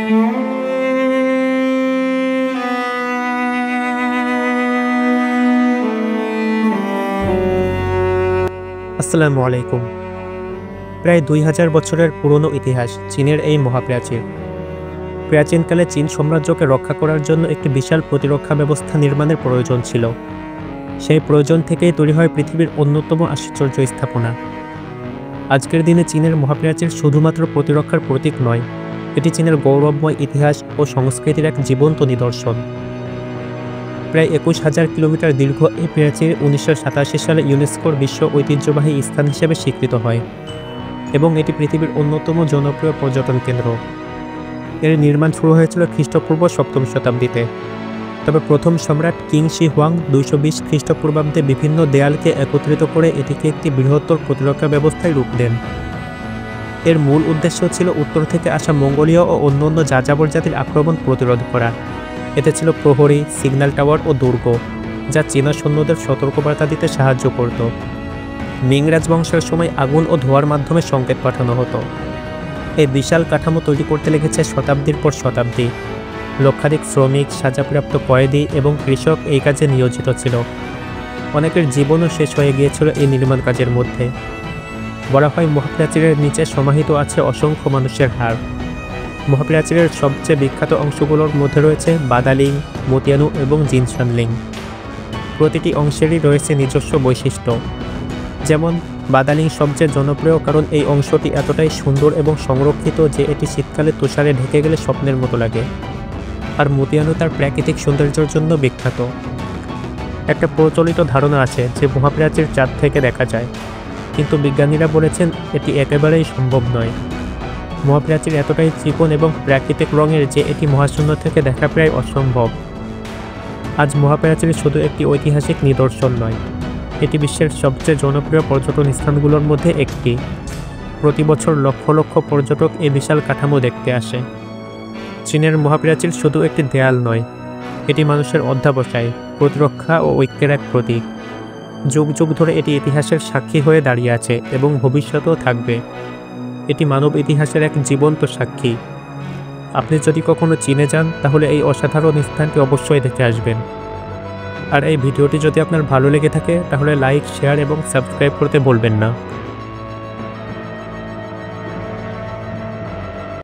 আসসালামু আলাইকুম। প্রায় 2000 বছরের পুরনো ইতিহাস চীনের এই মহাপ্রাচীর। প্রাচীনকালে চীন সাম্রাজ্যকে রক্ষা করার জন্য একটি বিশাল প্রতিরক্ষা ব্যবস্থা নির্মাণের প্রয়োজন ছিল। সেই প্রয়োজন থেকেই তৈরি হয় পৃথিবীর অন্যতম আশ্চর্য স্থাপনা। আজকের দিনে চীনের মহাপ্রাচীর শুধুমাত্র প্রতিরক্ষার প্রতীক নয়, এটি চীনের গৌরবময় ইতিহাস ও সংস্কৃতির এক জীবন্ত নিদর্শন। প্রায় 21,000 কিলোমিটার দীর্ঘ এই প্রাচীর 1987 সালে ইউনেস্কোর বিশ্ব ঐতিহ্যবাহী স্থান হিসেবে স্বীকৃত হয় এবং এটি পৃথিবীর অন্যতম জনপ্রিয় পর্যটন কেন্দ্র। এর নির্মাণ শুরু হয়েছিল খ্রিস্টপূর্ব 7ম শতাব্দীতে, তবে প্রথম সম্রাট কিং শি হুয়াং 220 খ্রিস্টপূর্বাব্দে বিভিন্ন দেয়ালকে একত্রিত করে এটিকে একটি বৃহত্তর প্রতিরক্ষা ব্যবস্থায় রূপ দেন। এর মূল উদ্দেশ্য ছিল উত্তর থেকে আসা মঙ্গোলীয় ও অন্যান্য যাযাবর জাতির আক্রমণ প্রতিরোধ করা। এতে ছিল প্রহরী, সিগন্যাল টাওয়ার ও দুর্গ, যা চীনা সৈন্যদের সতর্কবার্তা দিতে সাহায্য করত। মিং রাজবংশের সময় আগুন ও ধোঁয়ার মাধ্যমে সংকেত পাঠানো হতো। এই বিশাল কাঠামো তৈরি করতে লেগেছে শতাব্দীর পর শতাব্দী। লক্ষাধিক শ্রমিক, সাজাপ্রাপ্ত কয়েদি এবং কৃষক এই কাজে নিয়োজিত ছিল। অনেকের জীবনও শেষ হয়ে গিয়েছিল এই নির্মাণ কাজের মধ্যে। বলা হয় মহাপ্রাচীরের নিচে সমাহিত আছে অসংখ্য মানুষের হাড়। মহাপ্রাচীরের সবচেয়ে বিখ্যাত অংশগুলোর মধ্যে রয়েছে বাদালিং, মতিয়ানু এবং জিনশানলিং। প্রতিটি অংশেরই রয়েছে নিজস্ব বৈশিষ্ট্য। যেমন বাদালিং সবচেয়ে জনপ্রিয় কারণ এই অংশটি এতটাই সুন্দর এবং সংরক্ষিত যে এটি শীতকালে তুষারে ঢেকে গেলে স্বপ্নের মতো লাগে। আর মতিয়ানু তার প্রাকৃতিক সৌন্দর্যের জন্য বিখ্যাত। একটা প্রচলিত ধারণা আছে যে মহাপ্রাচীর চাঁদ থেকে দেখা যায়, কিন্তু বিজ্ঞানীরা বলেছেন এটি একেবারেই সম্ভব নয়। মহাপ্রাচীর এতটাই চিকন এবং প্রাকৃতিক রঙের যে এটি মহাশূন্য থেকে দেখা প্রায় অসম্ভব। আজ মহাপ্রাচীর শুধু একটি ঐতিহাসিক নিদর্শন নয়, এটি বিশ্বের সবচেয়ে জনপ্রিয় পর্যটন স্থানগুলোর মধ্যে একটি। প্রতি বছর লক্ষ লক্ষ পর্যটক এই বিশাল কাঠামো দেখতে আসে। চীনের মহাপ্রাচীর শুধু একটি দেয়াল নয়, এটি মানুষের অধ্যবসায়, প্রতিরক্ষা ও ঐক্যের এক প্রতীক। যুগ যুগ ধরে এটি ইতিহাসের সাক্ষী হয়ে দাঁড়িয়ে আছে এবং ভবিষ্যতেও থাকবে। এটি মানব ইতিহাসের এক জীবন্ত সাক্ষী। আপনি যদি কখনো চীনে যান তাহলে এই অসাধারণ স্থানটি অবশ্যই দেখে আসবেন। আর এই ভিডিওটি যদি আপনার ভালো লেগে থাকে তাহলে লাইক, শেয়ার এবং সাবস্ক্রাইব করতে ভুলবেন না।